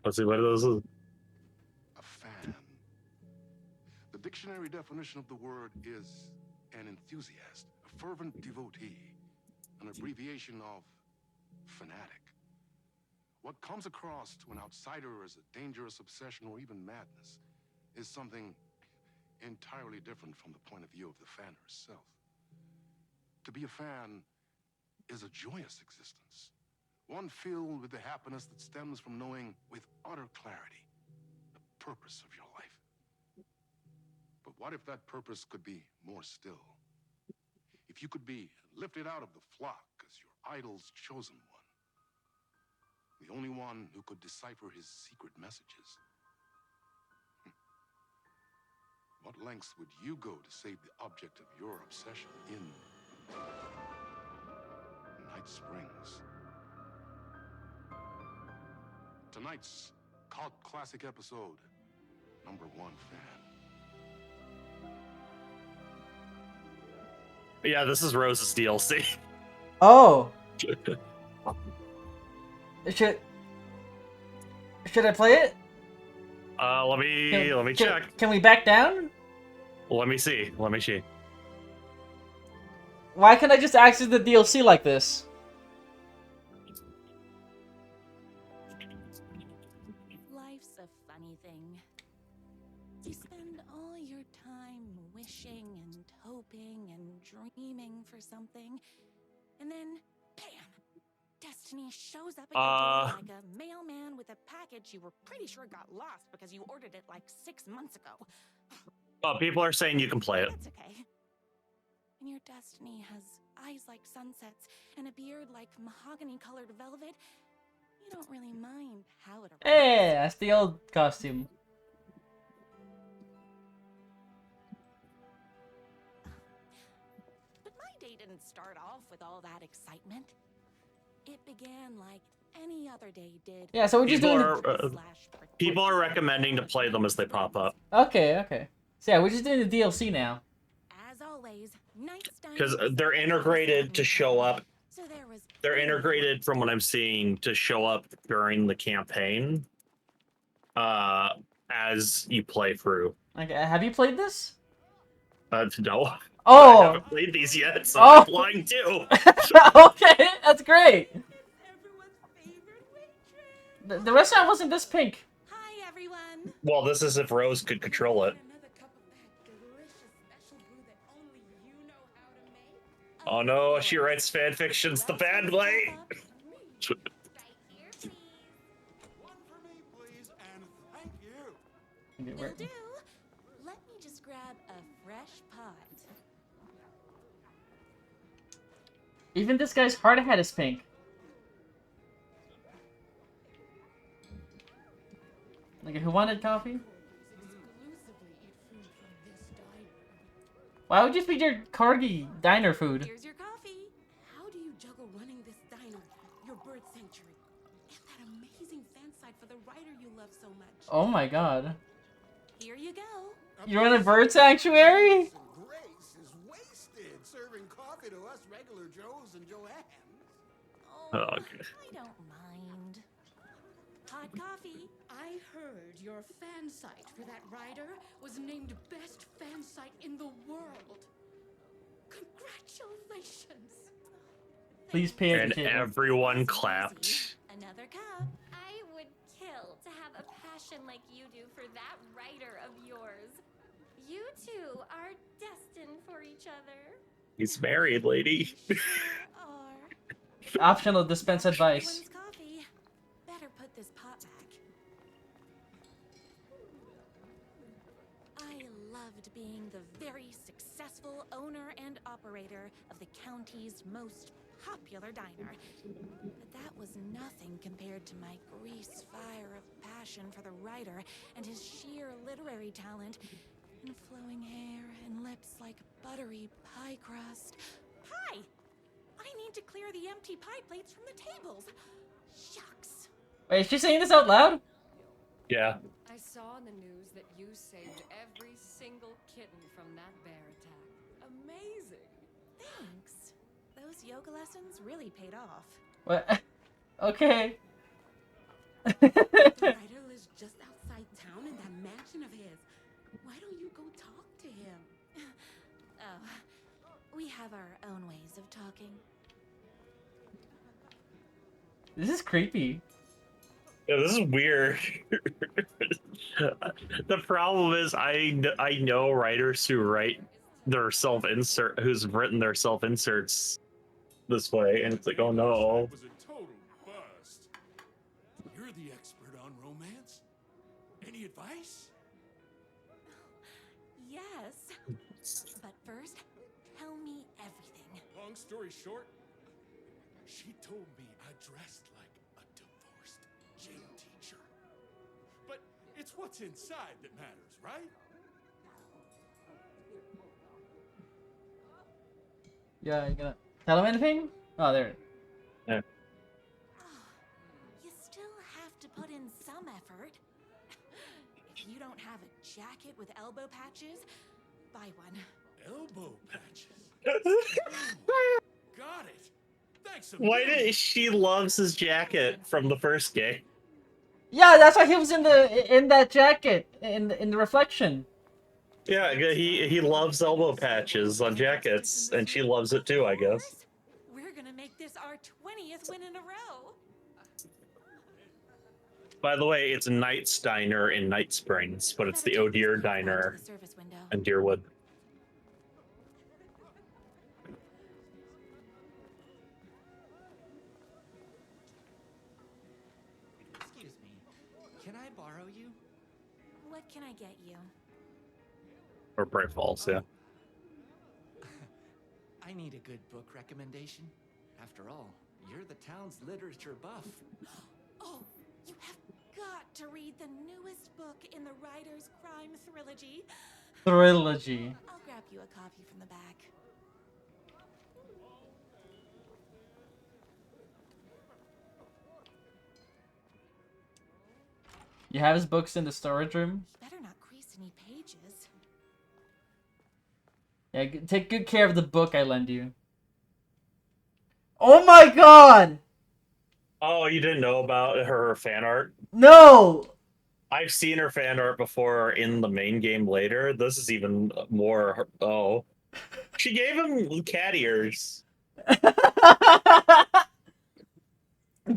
Let's see what this is. A fan. The dictionary definition of the word is an enthusiast, a fervent devotee, an abbreviation of fanatic. What comes across to an outsider as a dangerous obsession or even madness is something entirely different from the point of view of the fan herself. To be a fan is a joyous existence, one filled with the happiness that stems from knowing with utter clarity the purpose of your life. But what if that purpose could be more still? If you could be lifted out of the flock as your idol's chosen one, the only one who could decipher his secret messages. What lengths would you go to save the object of your obsession in Night Springs? Tonight's cult classic episode, number 1 fan. Yeah, this is Rose's DLC. Oh. Should I play it? Let me check. Can we back down? Let me see. Why can't I just access the DLC like this? Life's a funny thing. You spend all your time wishing and hoping and dreaming for something, and then, bam! Destiny shows up at your door like a mailman with a package you were pretty sure got lost because you ordered it like 6 months ago. People are saying you can play it. That's okay. And your destiny has eyes like sunsets and a beard like mahogany-colored velvet. You don't really mind how it arrives. Hey, that's the old costume. But my day didn't start off with all that excitement. It began like any other day did. Yeah, so we're just doing people are recommending to play them as they pop up. Okay. So yeah, we're just doing the DLC now. As always, because they're integrated to show up. They're integrated from what I'm seeing to show up during the campaign as you play through. Okay, have you played this? No. Oh! I haven't played these yet, so I'm applying too. Okay, that's great. The restaurant wasn't this pink. Hi, everyone. Well, this is if Rose could control it. Oh no, she writes fan fictions the bad way. Will do. Let me just grab a fresh pot. Even this guy's hard hat is pink. Like, who wanted coffee? Why would you feed your corgi diner food? Here's your coffee. How do you juggle running this diner, your bird sanctuary, and that amazing fan site for the writer you love so much? Oh my god. Here you go. You run a bird sanctuary? Grace is wasted serving coffee to us regular Joes and Joannes. Oh, okay. I don't mind. Hot coffee. I heard your fan site for that writer was named best fan site in the world. Congratulations. Please pay And attention. everyone clapped. Another cup. I would kill to have a passion like you do for that writer of yours. You two are destined for each other. He's married, lady. Are. Optional dispense advice. Everyone's coffee. Better put this pot back. I loved being the very successful owner and operator of the county's most popular diner. But that was nothing compared to my grease fire of passion for the writer and his sheer literary talent, and flowing hair and lips like buttery pie crust. Pie! I need to clear the empty pie plates from the tables. Shucks. Wait, is she saying this out loud? Yeah. I saw in the news that you saved every single kitten from that bear attack. Amazing. Thanks. Those yoga lessons really paid off. What? Okay. The writer is just outside town in that mansion of his. Why don't you go talk to him? Oh, we have our own ways of talking. This is creepy. Yeah, this is weird. The problem is, I know writers who write their self-insert, who's written their self-inserts this way, and it's like, oh no. It was a total bust. You're the expert on romance. Any advice? Yes. But first, tell me everything. Long story short, she told me I dressed like a divorced gym teacher. But it's what's inside that matters, right? Yeah, you gonna tell him anything? Oh, there. Yeah. You still have to put in some effort. If you don't have a jacket with elbow patches, buy one. Elbow patches. Got it. Thanks a Why million. did she loves his jacket from the first game? Yeah, that's why he was in that jacket in the reflection. Yeah, he loves elbow patches on jackets, and she loves it too, I guess. We're gonna make this our 20th win in a row. By the way, it's Knight's Diner in Night Springs, but it's the O'Deer Diner Service window. in Deerwood. Excuse me. Can I borrow you? What can I get you? Or Bright Falls, yeah. I need a good book recommendation. After all, you're the town's literature buff. Oh, you have got to read the newest book in the Writer's Crime Trilogy. Trilogy. I'll grab you a copy from the back. You have his books in the storage room? You better not crease any pages. Yeah, take good care of the book I lend you. Oh my god! Oh, you didn't know about her fan art? No! I've seen her fan art before in the main game later. This is even more. Oh. She gave him cat ears.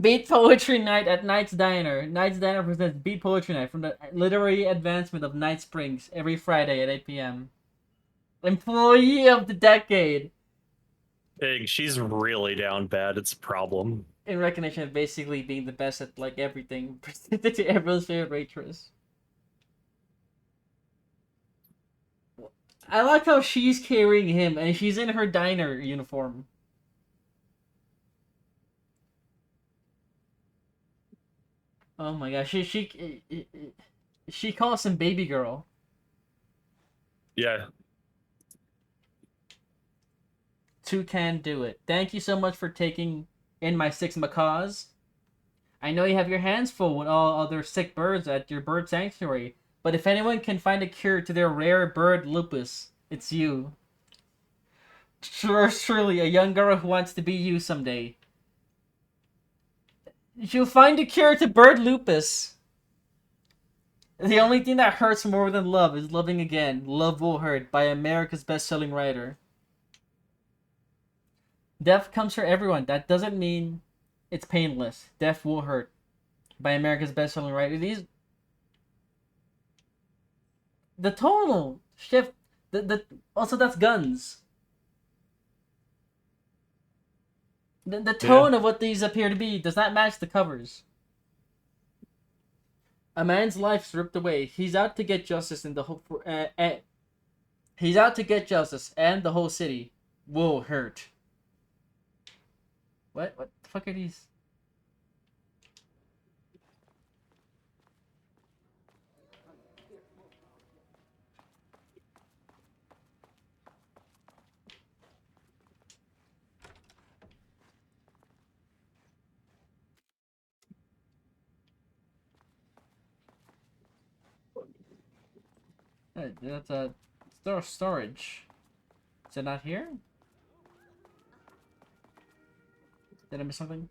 Beat Poetry Night at Knight's Diner. Knight's Diner presents Beat Poetry Night from the literary advancement of Night Springs every Friday at 8 p.m. Employee of the Decade. Pig, she's really down bad. It's a problem. In recognition of basically being the best at like everything, presented to everyone's favorite waitress. I like how she's carrying him and she's in her diner uniform. Oh my gosh, she calls him baby girl. Yeah. Two can do it. Thank you so much for taking in my 6 macaws. I know you have your hands full with all other sick birds at your bird sanctuary, but if anyone can find a cure to their rare bird lupus, it's you. Surely a young girl who wants to be you someday. You'll find a cure to bird lupus. The only thing that hurts more than love is loving again. Love Will Hurt by America's best-selling writer. Death comes for everyone. That doesn't mean it's painless. Death Will Hurt by America's best-selling writer. The tonal shift. Also that's guns. The tone of what these appear to be does not match the covers. A man's life's ripped away. He's out to get justice in the whole. He's out to get justice, and the whole city will hurt. What the fuck are these? That's a storage. Is it not here? Did I miss something?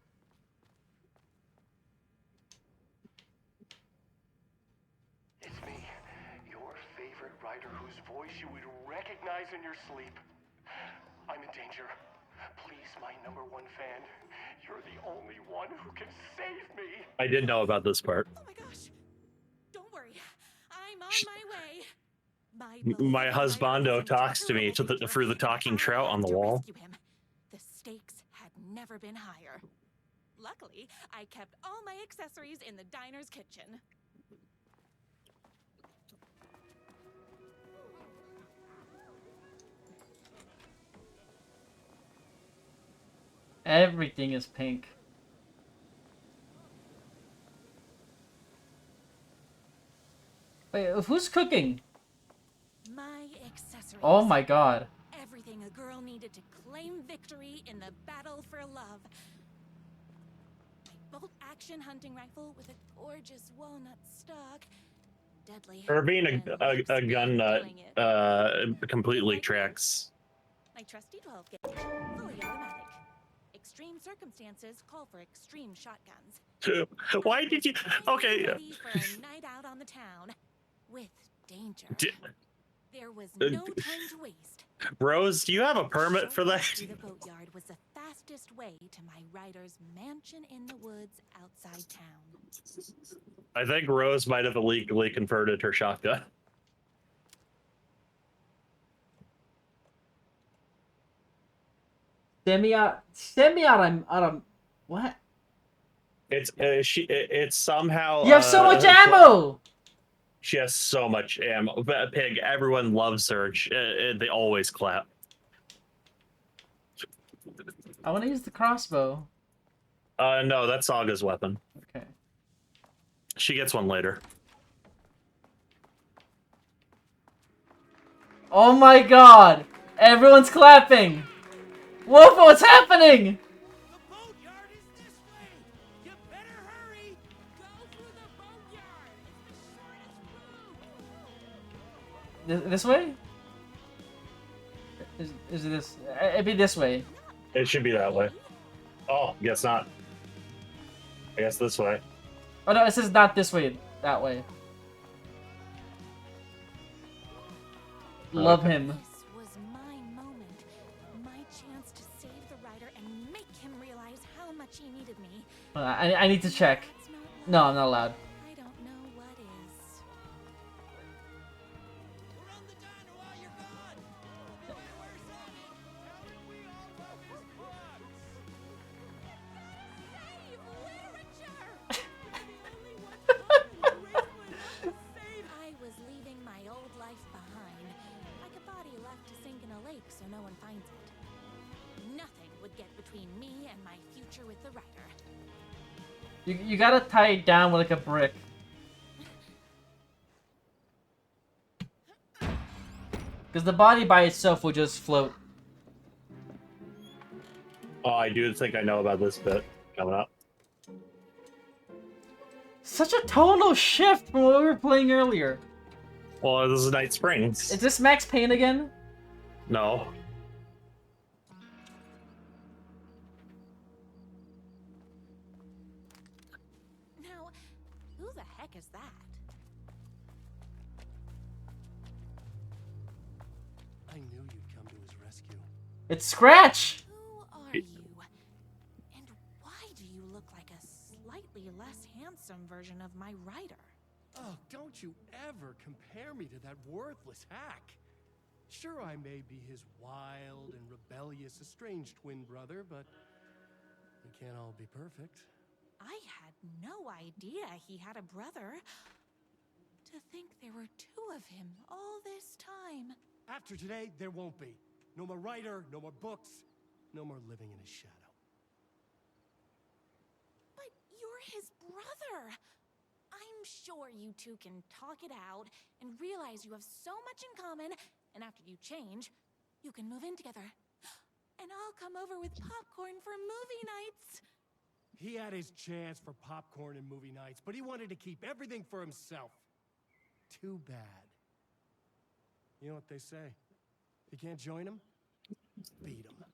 rider whose voice you would recognize in your sleep. I'm in danger. Please, my #1 fan. You're the only one who can save me. I did know about this part. Oh my gosh! Don't worry, I'm on my way. My husbando talks to me through the talking trout on the wall. Him. The stakes had never been higher. Luckily, I kept all my accessories in the diner's kitchen. Everything is pink. Wait, who's cooking? My accessories. Oh my god. Everything a girl needed to claim victory in the battle for love. My bolt-action hunting rifle with a gorgeous walnut stock. Deadly. Her being a gun nut completely tracks. My trusty 12 gauge, fully automatic. Extreme circumstances call for extreme shotguns. Why did you? Okay. Ready for a night out on the town with danger. There was no time to waste. Rose, do you have a permit for that? The boatyard was the fastest way to my rider's mansion in the woods outside town. I think Rose might have illegally converted her shotgun. Semi-autumn. What? It's somehow. You have so much ammo. She has so much ammo. Pig, everyone loves her. They always clap. I want to use the crossbow. No, that's Saga's weapon. Okay. She gets one later. Oh my god! Everyone's clapping! Wolfo, what's happening? The boatyard is this way. You better hurry. Go through the boatyard. It's the shortest route. This way? Is it this? It'd be this way. It should be that way. Oh, guess not. I guess this way. Oh no, it says not this way. That way. Love him. This was my moment. My chance to save the rider and make him realize how much he needed me. I need to check. No, I'm not allowed. I don't know what is. Run the diner while you're gone. We'll be there where Sonic. How we all love his plugs. Save literature! I was leaving my old life behind. Like a body left to sink in a lake so no one finds it. Nothing would get between me and my future with the rider. You gotta tie it down with like a brick. Because the body by itself will just float. Oh, I do think I know about this bit coming up. Such a total shift from what we were playing earlier. Well, this is Night Springs. Is this Max Payne again? No. Now, who the heck is that? I knew you'd come to his rescue. It's Scratch! Who are you? And why do you look like a slightly less handsome version of my rider? Oh, don't you ever compare me to that worthless hack. Sure, I may be his wild and rebellious estranged twin brother, but we can't all be perfect. I had no idea he had a brother. To think there were two of him all this time. After today, there won't be. No more writer, no more books, no more living in his shadow. But you're his brother. I'm sure you two can talk it out and realize you have so much in common, and after you change, you can move in together. And I'll come over with popcorn for movie nights. He had his chance for popcorn and movie nights, but he wanted to keep everything for himself. Too bad. You know what they say? If you can't join him, beat him.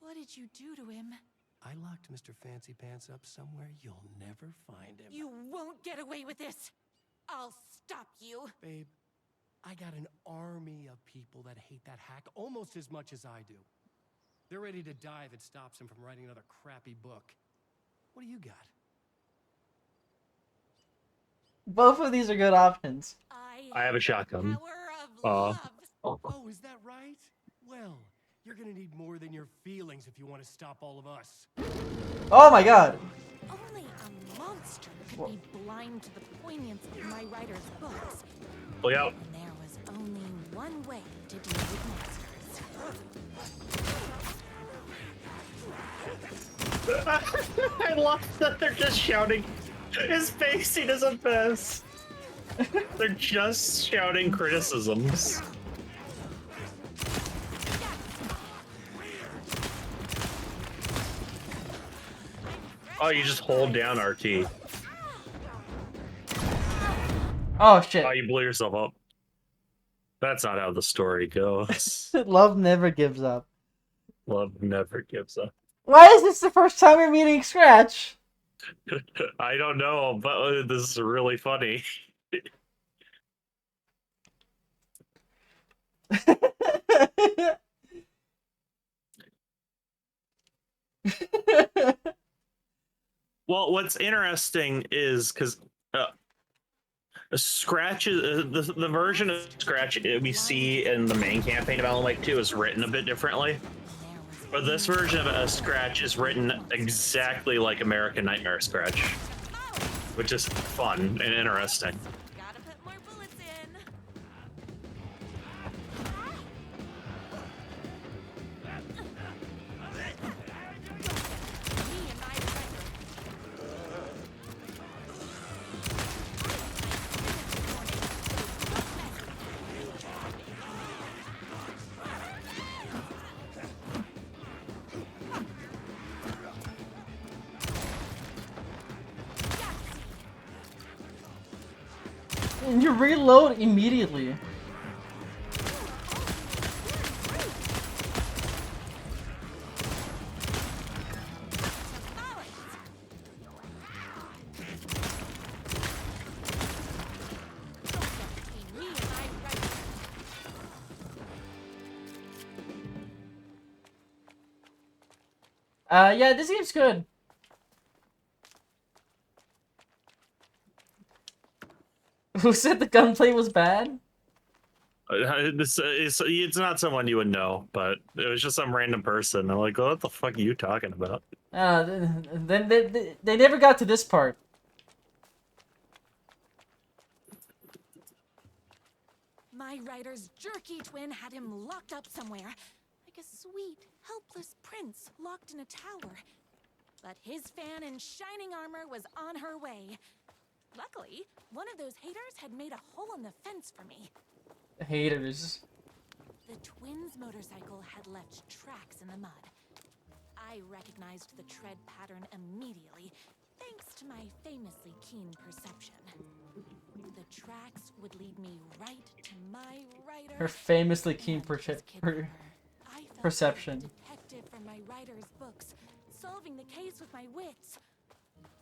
What did you do to him? I locked Mr. Fancy Pants up somewhere you'll never find him. You won't get away with this. I'll stop you. Babe, I got an army of people that hate that hack almost as much as I do. They're ready to die if it stops him from writing another crappy book. What do you got? Both of these are good options. I have a shotgun. Power of love. Oh, is that right? Well, you're gonna need more than your feelings if you want to stop all of us. Oh my god. Only a monster could be blind to the poignance of my writer's books. Look out. And there was only one way to deal with monsters. I love that they're just shouting. His face, he doesn't pass. They're just shouting criticisms. Oh, you just hold down RT. Oh shit. Oh, you blew yourself up. That's not how the story goes. Love never gives up. Love never gives up. Why is this the first time you're meeting Scratch? I don't know, but this is really funny. Well, what's interesting is because Scratch is the version of Scratch we see in the main campaign of Alan Wake 2 is written a bit differently. But this version of Scratch is written exactly like American Nightmare Scratch, which is fun and interesting. Gotta put more bullets in. Me and my And you reload immediately. Yeah, this game's good. Who said the gunplay was bad? It's not someone you would know, but it was just some random person. I'm like, what the fuck are you talking about? Then they never got to this part. My writer's jerky twin had him locked up somewhere, like a sweet, helpless prince locked in a tower. But his fan in shining armor was on her way. Luckily, one of those haters had made a hole in the fence for me. Haters. The twins' motorcycle had left tracks in the mud. I recognized the tread pattern immediately, thanks to my famously keen perception. The tracks would lead me right to my writer. Her famously keen I felt perception. like a detective from my writer's books, solving the case with my wits.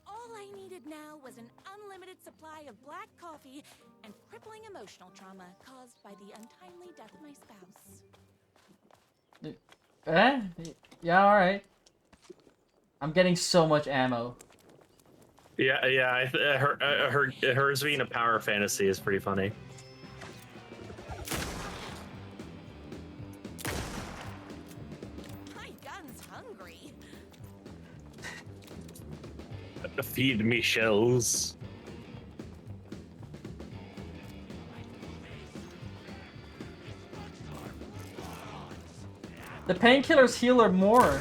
All I needed now was an unlimited supply of black coffee and crippling emotional trauma caused by the untimely death of my spouse. Yeah, alright. I'm getting so much ammo. Yeah. Hers being a power fantasy is pretty funny. My gun's hungry. Feed me shells. The painkillers heal her more.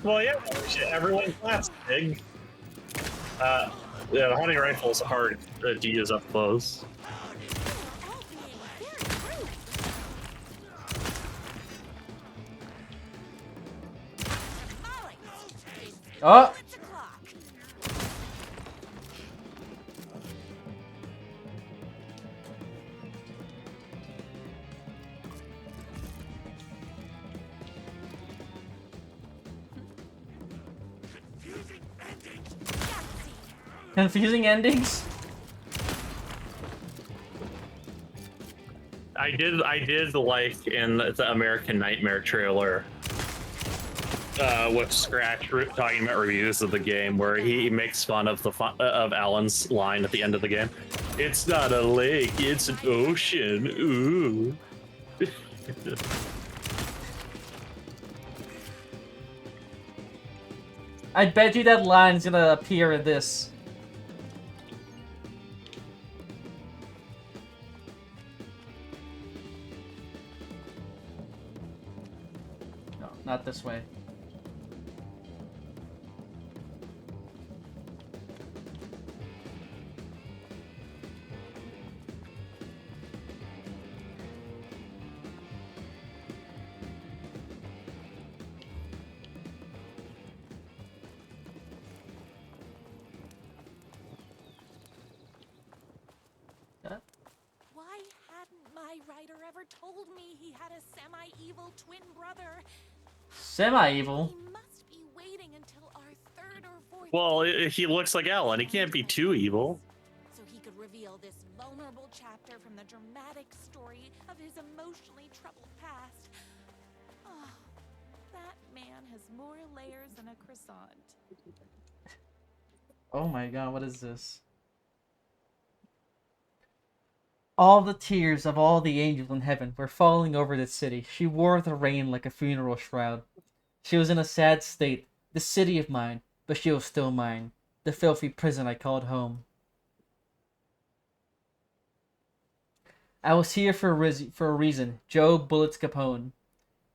Well, yeah, everyone's last big. Yeah, the hunting rifle is hard to use up close. Oh! Confusing endings? I did like in the American Nightmare trailer with Scratch talking about reviews of the game, where he makes fun of of Alan's line at the end of the game. It's not a lake, it's an ocean. Ooh. I bet you that line's gonna appear in this. No, not this way. Why hadn't my writer ever told me he had a semi-evil twin brother? Semi-evil? He must be waiting until our third or fourth. Well, he looks like Alan. He can't be too evil. So he could reveal this vulnerable chapter from the dramatic story of his emotionally troubled past. Oh, that man has more layers than a croissant. Oh my god, what is this? All the tears of all the angels in heaven were falling over the city. She wore the rain like a funeral shroud. She was in a sad state, the city of mine, but she was still mine, the filthy prison I called home. I was here for a reason, Joe Bullets Capone.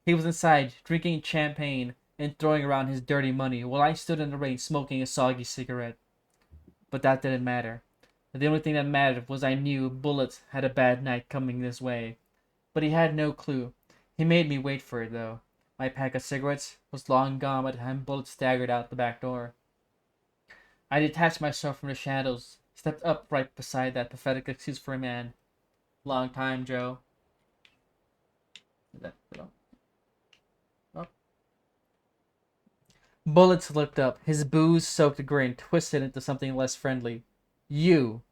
He was inside, drinking champagne and throwing around his dirty money, while I stood in the rain smoking a soggy cigarette. But that didn't matter. The only thing that mattered was I knew Bullets had a bad night coming this way. But he had no clue. He made me wait for it, though. My pack of cigarettes was long gone by the time Bullets staggered out the back door. I detached myself from the shadows, stepped upright beside that pathetic excuse for a man. Long time, Joe. Oh. Bullets looked up, his booze-soaked grin twisted into something less friendly. You.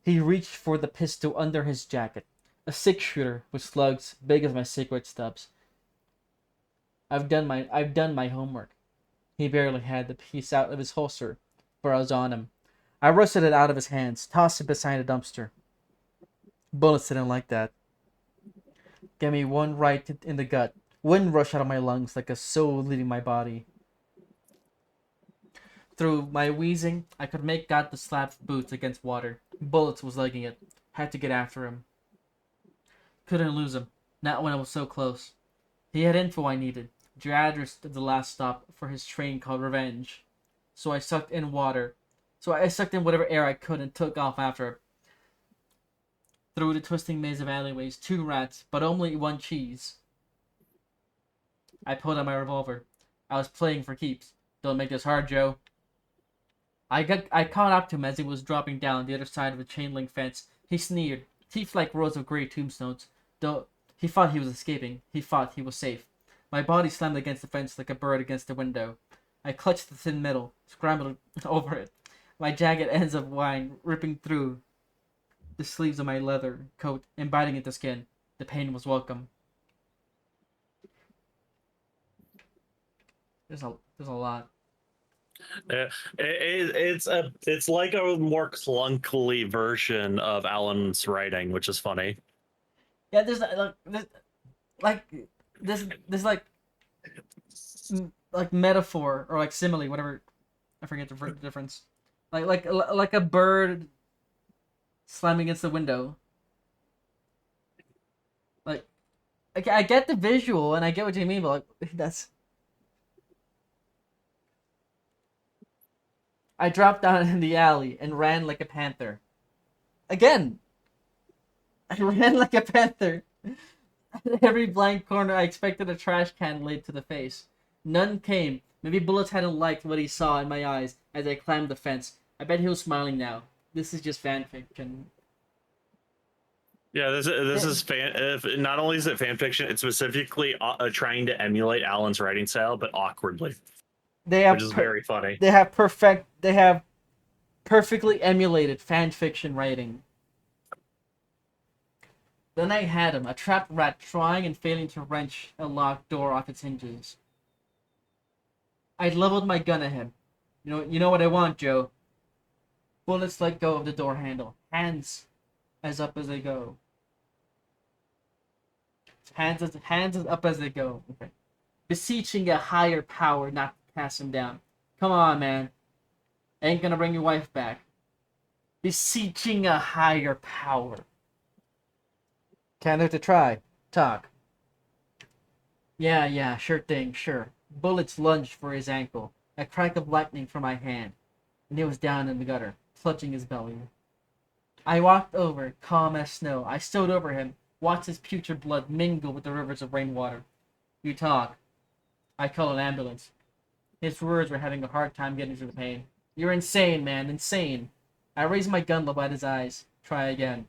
He reached for the pistol under his jacket. A six-shooter with slugs big as my cigarette stubs. I've done my homework. He barely had the piece out of his holster, but I was on him. I wrested it out of his hands, tossed it beside a dumpster. Bullets didn't like that. Gave me one right in the gut. Wind rushed out of my lungs like a soul leaving my body. Through my wheezing, I could make out the slap boots against water. Bullets was legging it. Had to get after him. Couldn't lose him. Not when I was so close. He had info I needed. The address of the last stop for his train called Revenge. So I sucked in whatever air I could and took off after him. Through the twisting maze of alleyways, 2 rats, but only 1 cheese. I pulled out my revolver. I was playing for keeps. Don't make this hard, Joe. I caught up to him as he was dropping down the other side of the chain link fence. He sneered, teeth like rows of gray tombstones. Though he thought he was escaping, he thought he was safe. My body slammed against the fence like a bird against the window. I clutched the thin metal, scrambled over it. My jagged ends of wine ripping through the sleeves of my leather coat and biting into skin. The pain was welcome. There's a lot. It's like a more clunkily version of Alan's writing, which is funny. Yeah, there's like metaphor or like simile, whatever. I forget the difference. Like a bird slamming against the window. Like, I get the visual and I get what you mean, but like that's. I dropped down in the alley and ran like a panther. Again! I ran like a panther. At every blind corner, I expected a trash can laid to the face. None came. Maybe Bullets hadn't liked what he saw in my eyes as I climbed the fence. I bet he was smiling now. This is just fan fiction. Yeah, this is fan. Not only is it fan fiction, it's specifically trying to emulate Alan's writing style, but awkwardly. Which is very funny. They have perfectly emulated fan fiction writing. Then I had him, a trapped rat trying and failing to wrench a locked door off its hinges. I leveled my gun at him. You know what I want, Joe. Bullets let go of the door handle. Hands as up as they go. Hands as up as they go. Okay. Beseeching a higher power not to pass him down. Come on, man. Ain't gonna bring your wife back. Beseeching a higher power. Can't hurt to try. Talk. Yeah, sure thing, sure. Bullets lunged for his ankle. A crack of lightning from my hand, and he was down in the gutter, clutching his belly. I walked over, calm as snow. I stood over him, watched his putrid blood mingle with the rivers of rainwater. You talk. I call an ambulance. His words were having a hard time getting through the pain. You're insane, man, insane. I raised my gun level at his eyes. Try again.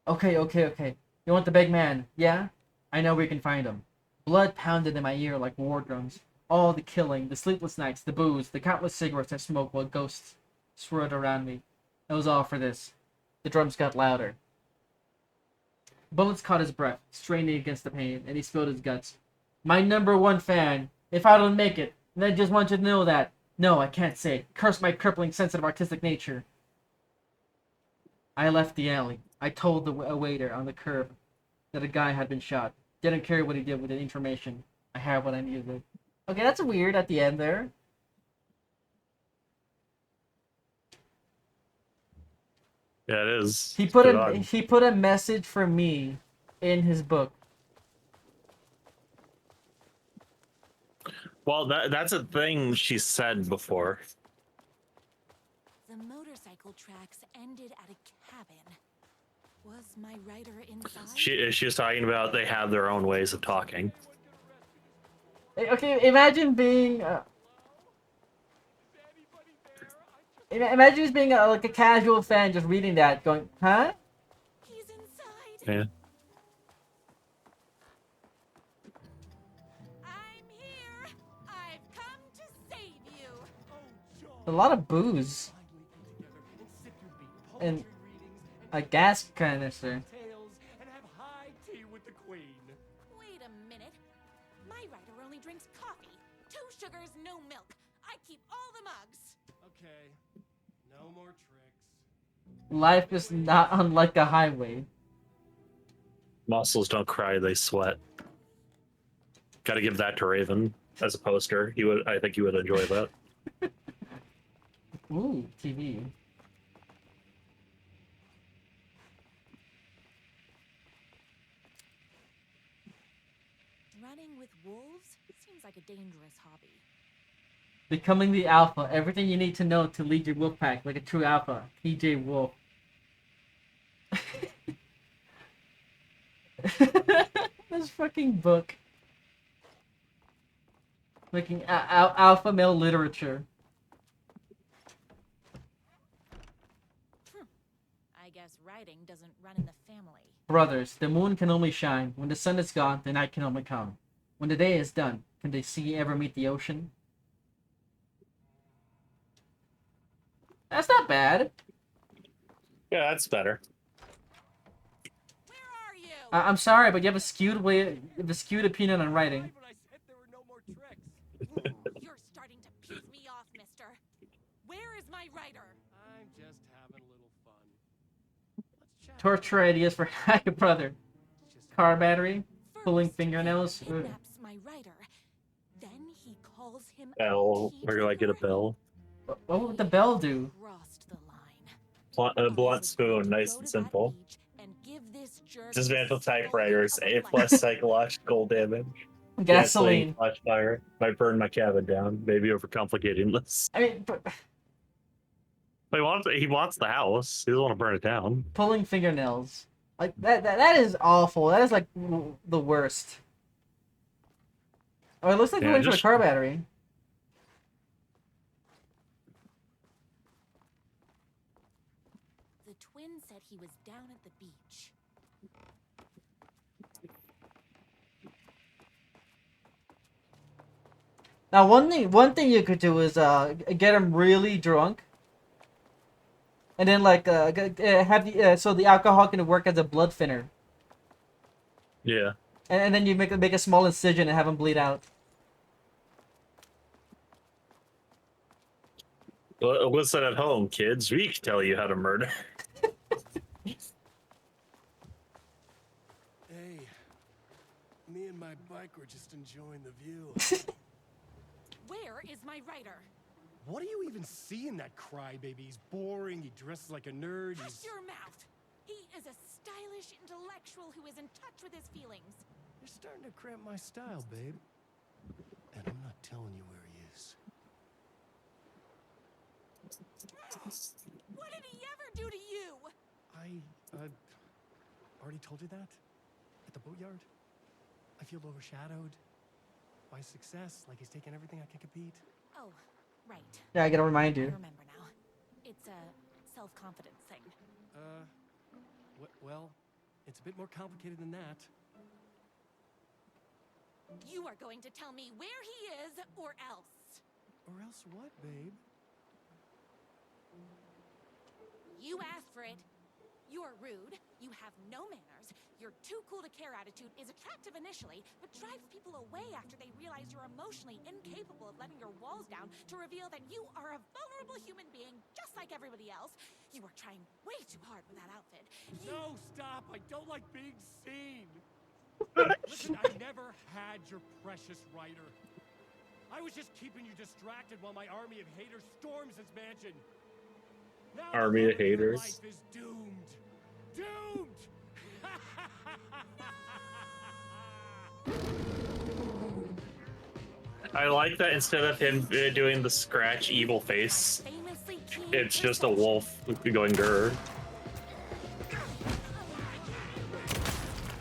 Okay. You want the big man, yeah? I know we can find him. Blood pounded in my ear like war drums. All the killing, the sleepless nights, the booze, the countless cigarettes I smoked while ghosts swirled around me. It was all for this. The drums got louder. Bullets caught his breath, straining against the pain, and he spilled his guts. My #1 fan. If I don't make it, then I just want you to know that. No, I can't say it. Curse my crippling sensitive artistic nature. I left the alley. I told a waiter on the curb that a guy had been shot. Didn't care what he did with the information. I had what I needed. Okay, that's weird at the end there. Yeah, it is. He put a message for me in his book. Well, that's a thing she said before. The motorcycle tracks ended at a cabin. Was my writer inside? She was talking about they have their own ways of talking. Okay, imagine being. Imagine just being like a casual fan, just reading that, going, "Huh?" He's inside. Yeah. I'm here. I've come to save you. A lot of booze and a gas canister. Wait a minute. My writer only drinks coffee. 2 sugars, no milk. I keep all the mugs. Okay. No more tricks. Life is not unlike a highway. Muscles don't cry, they sweat. Gotta give that to Raven as a poster. I think you would enjoy that. Ooh, TV. Running with wolves seems like a dangerous hobby. Becoming the alpha. Everything you need to know to lead your wolf pack like a true alpha. PJ Wolf. This fucking book. Making alpha male literature. I guess writing doesn't run in the family. Brothers, the moon can only shine. When the sun is gone, the night can only come. When the day is done, can the sea ever meet the ocean? That's not bad. Yeah, that's better. Where are you? I'm sorry, but you have a skewed opinion on writing. You're starting to piss me off, mister. Where is my writer? I'm just having a little fun. Let's chat. Torture ideas for hack a brother. Car battery, pulling fingernails. He kidnaps my writer. Then he calls him Bell. Where do I get a bell? What would the bell do? Crossed the line. A blunt spoon, nice Go and to simple. that beach and give this jerk Dismantle the story typewriters, of A+ life. psychological damage. Gasoline. Flash fire. Might burn my cabin down. Maybe overcomplicating this. I mean, But he wants the house. He doesn't want to burn it down. pulling fingernails. Like that is awful. That is like the worst. Oh, it looks like Yeah, we're waiting for just- a car battery. The twin said he was down at the beach. Now, one thing you could do is get him really drunk, and then like have the so the alcohol can work as a blood thinner. Yeah. And then you make a small incision and have him bleed out. Listen at home, kids. We can tell you how to murder. Hey, me and my bike were just enjoying the view. Where is my writer? What do you even see in that crybaby? He's boring, he dresses like a nerd, Shut your mouth! He is a stylish intellectual who is in touch with his feelings. You're starting to cramp my style, babe. And I'm not telling you where he is. What did he ever do to you? I, already told you that? At the boatyard? I feel overshadowed by success, like he's taking everything I can compete. Oh, right. Yeah, I gotta remind I you. remember now. It's a self-confidence thing. Well, it's a bit more complicated than that. You are going to tell me where he is, or else. Or else what, babe? You asked for it. You're rude. You have no manners. Your too cool to care attitude is attractive initially, but drives people away after they realize you're emotionally incapable of letting your walls down to reveal that you are a vulnerable human being just like everybody else. You are trying way too hard with that outfit. No, stop! I don't like being seen! Listen, I never had your precious writer. I was just keeping you distracted while my army of haters storms his mansion. Now Army of the love your haters. life is doomed. Doomed! I like that instead of him doing the scratch evil face, it's just a wolf going grr.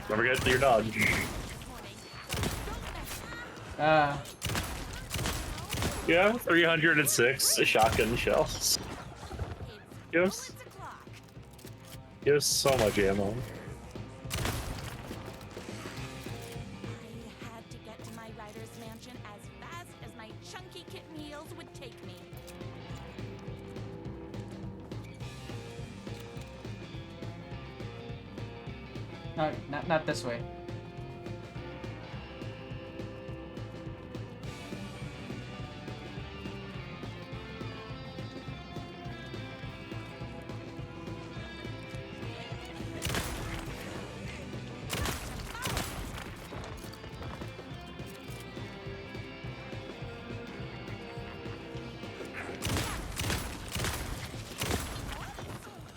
Don't forget your dog. Yeah, 306 shotgun shells. Gives so much ammo. I had to get to my writer's mansion as fast as my chunky kitten heels would take me. No, not this way.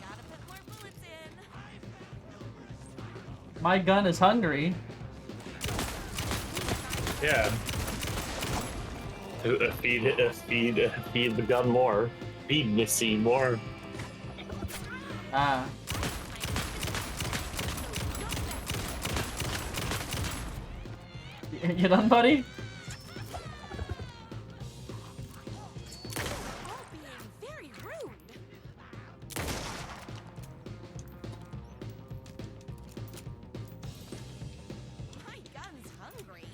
Gotta put more bullets in. My gun is hungry. Yeah. Feed the gun more. Feed Missy more. You done, buddy? All being very rude. My gun's hungry.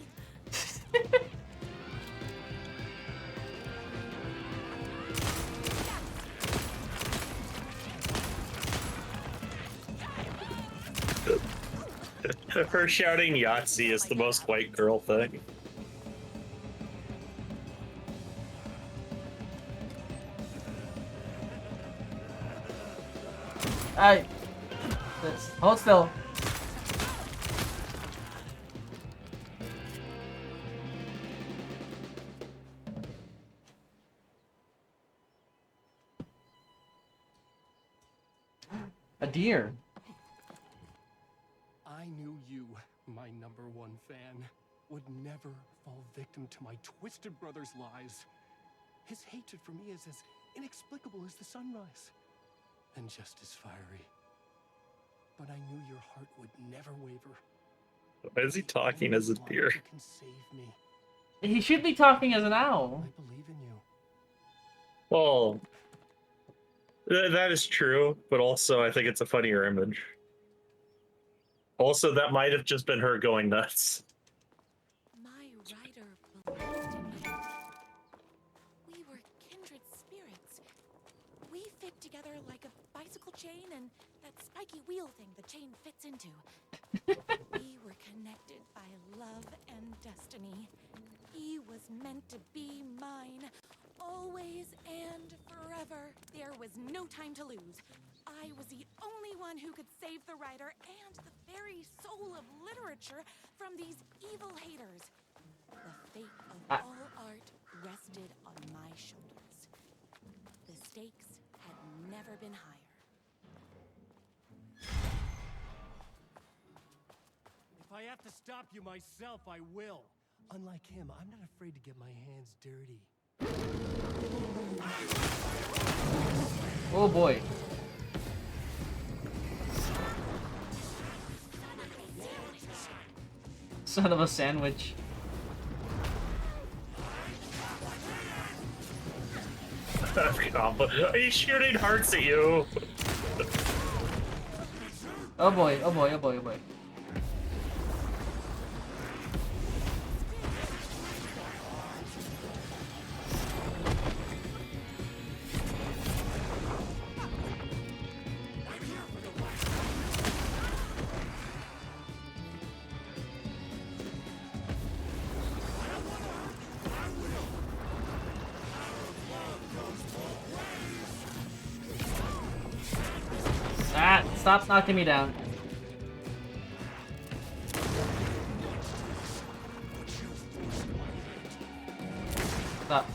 Her shouting Yahtzee is the most white girl thing. Alright. Hold still. A deer. I knew you, my #1 fan, would never fall victim to my twisted brother's lies. His hatred for me is as inexplicable as the sunrise, and just as fiery. But I knew your heart would never waver. Why is he talking as a deer? You can save me. He should be talking as an owl. I believe in you. Well, that is true, but also I think it's a funnier image. Also, that might have just been her going nuts. My writer believed in me. We were kindred spirits. We fit together like a bicycle chain and that spiky wheel thing the chain fits into. We were connected by love and destiny. He was meant to be mine, always and forever. There was no time to lose. I was the only one who could save the writer and the very soul of literature from these evil haters. The fate of all art rested on my shoulders. The stakes had never been higher. If I have to stop you myself, I will. Unlike him, I'm not afraid to get my hands dirty. Oh boy. Son of a sandwich. Are you shooting hearts at you? Oh boy, oh boy, oh boy, oh boy. Stop knocking me down. Stop.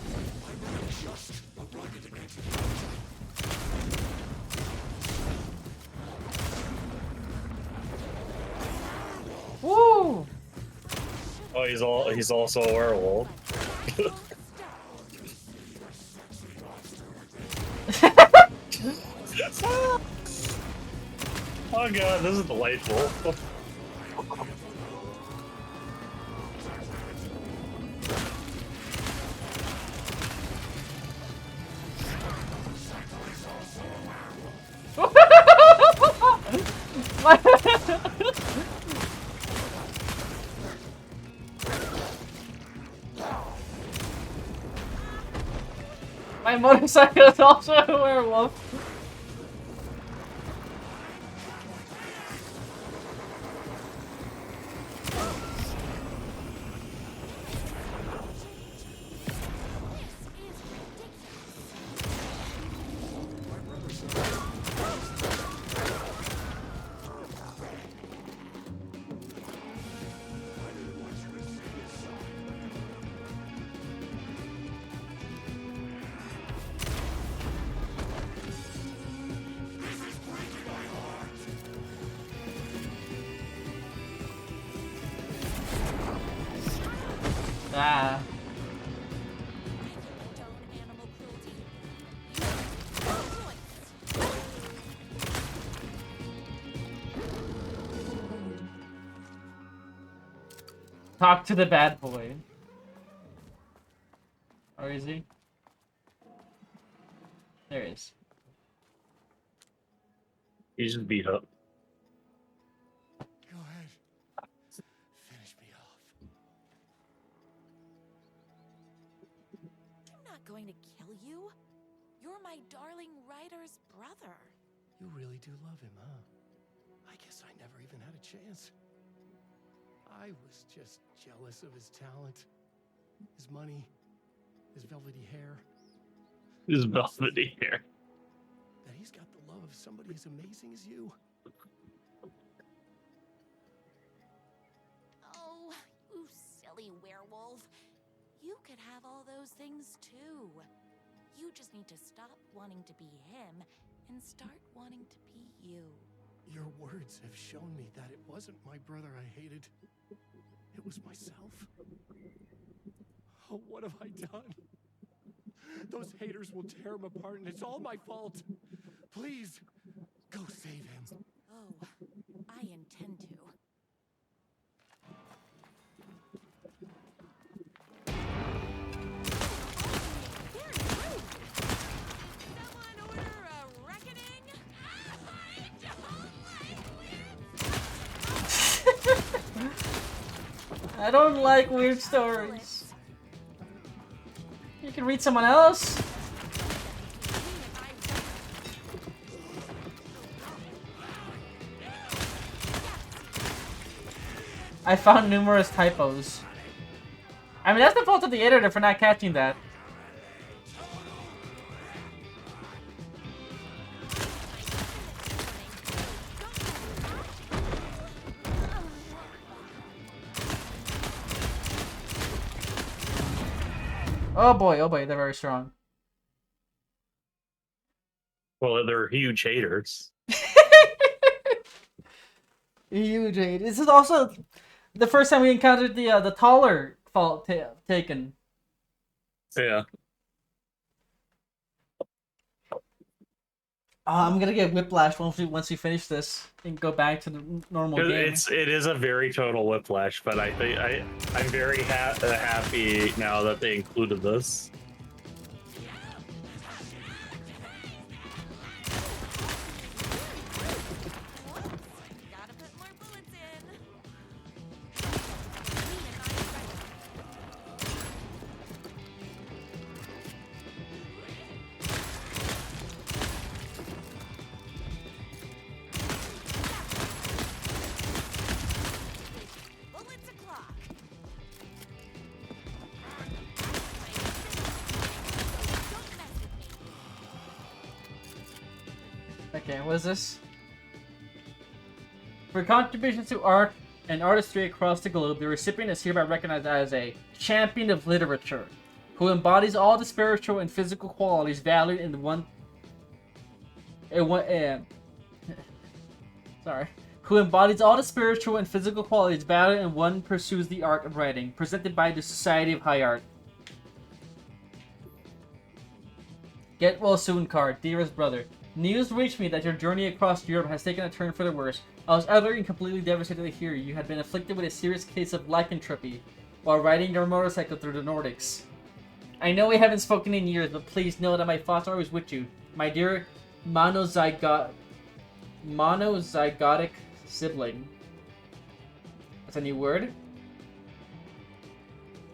Woo! Oh, he's also a werewolf. Oh god, this is delightful. My motorcycle is also a werewolf. Ah. Talk to the bad boy. Or is he? There he is. He's just beat up. Go ahead. Finish me off. I'm not going to kill you. You're my darling writer's brother. You really do love him, huh? I guess I never even had a chance. I was just jealous of his talent, his money, his velvety hair. His velvety hair. That he's got the love of somebody as amazing as you. Oh, you silly werewolf. You could have all those things too. You just need to stop wanting to be him and start wanting to be you. Your words have shown me that it wasn't my brother I hated. It was myself. Oh, what have I done? Those haters will tear him apart, and it's all my fault. Please, go save him. Oh, I intend to. Very rude. Someone order a reckoning? I don't like weird stories. You can read someone else. I found numerous typos. I mean, that's the fault of the editor for not catching that. Oh boy, they're very strong. Well, they're huge haters. Huge hate. This is also the first time we encountered the taller fault taken. Yeah. I'm gonna get whiplash once we finish this and go back to the normal game. It is a very total whiplash, but I think I'm very happy now that they included this. Gotta put more bullets in. Bullets o'clock. Don't mess with me. Okay, what is this? For contributions to art and artistry across the globe, the recipient is hereby recognized as a champion of literature, who embodies all the spiritual and physical qualities valued in sorry. Who embodies all the spiritual and physical qualities valued in one pursues the art of writing, presented by the Society of High Art. Get well soon card, dearest brother. News reached me that your journey across Europe has taken a turn for the worse. I was utterly and completely devastated to hear you had been afflicted with a serious case of lycanthropy while riding your motorcycle through the Nordics. I know we haven't spoken in years, but please know that my thoughts are always with you, my dear monozygotic sibling. That's a new word.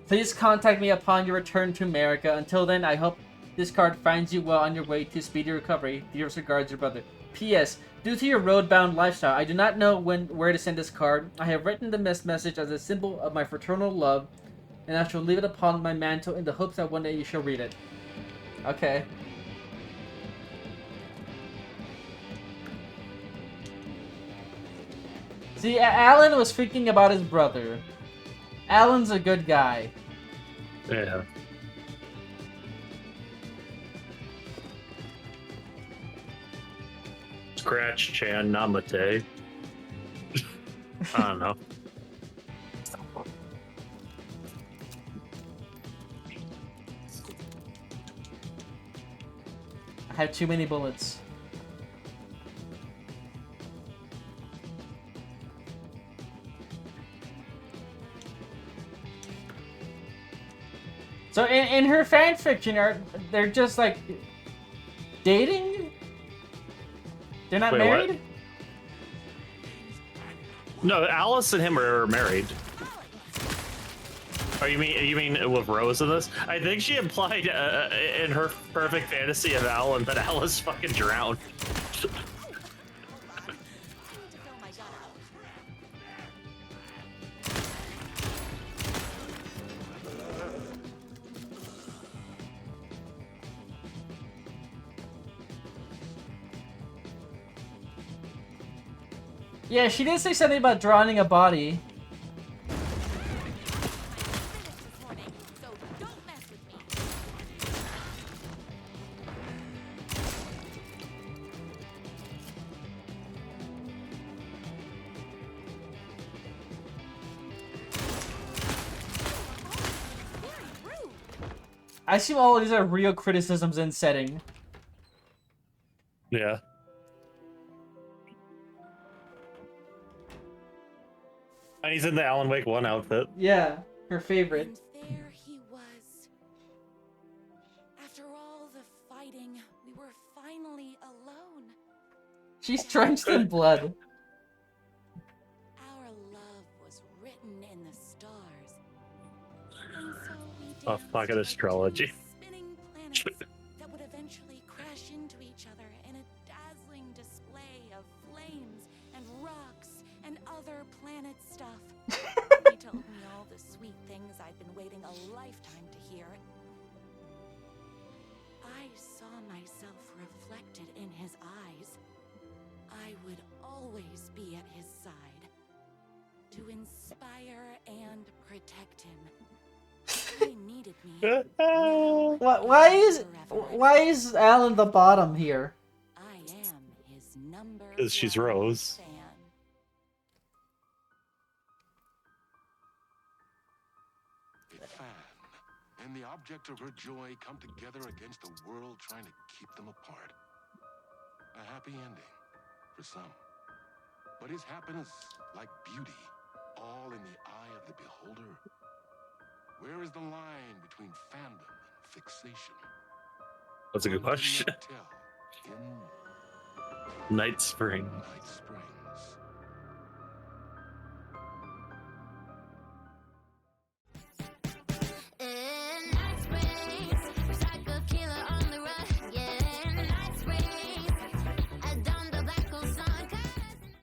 Please contact me upon your return to America. Until then, I hope this card finds you well on your way to speedy recovery. Dearest regards, your brother. P.S. Due to your road-bound lifestyle, I do not know where to send this card. I have written the message as a symbol of my fraternal love, and I shall leave it upon my mantle in the hopes that one day you shall read it. Okay. See, Alan was thinking about his brother. Alan's a good guy. Yeah. Scratch Chan Namate. I don't know. I have too many bullets. So in her fanfiction, they're just like dating? They're not Wait, married? what? No, Alice and him are married. Oh, you mean with Rose in this? I think she implied in her perfect fantasy of Alan that Alice fucking drowned. Yeah, she did say something about drowning a body. I assume all of these are real criticisms in setting. Yeah. And he's in the Alan Wake 1 outfit. Yeah, her favorite. And there he was. After all the fighting, we were finally alone. She's drenched in blood. Our love was written in the stars. And so we A fucking astrology. spinning planets that would eventually crash into each other in a dazzling display of flames and rocks and other planet stuff. told me all the sweet things I'd been waiting a lifetime to hear. I saw myself reflected in his eyes. I would always be at his side, to inspire and protect him. He needed me. Now Why is Alan the bottom here? I am his number Because she's one Rose. fan. A fan and the object of her joy come together against a world trying to keep them apart. A happy ending for some. But is happiness, like beauty, all in the eye of the beholder? Where is the line between fandom and fixation? That's a good One can question. never tell in Night Spring. Night Spring.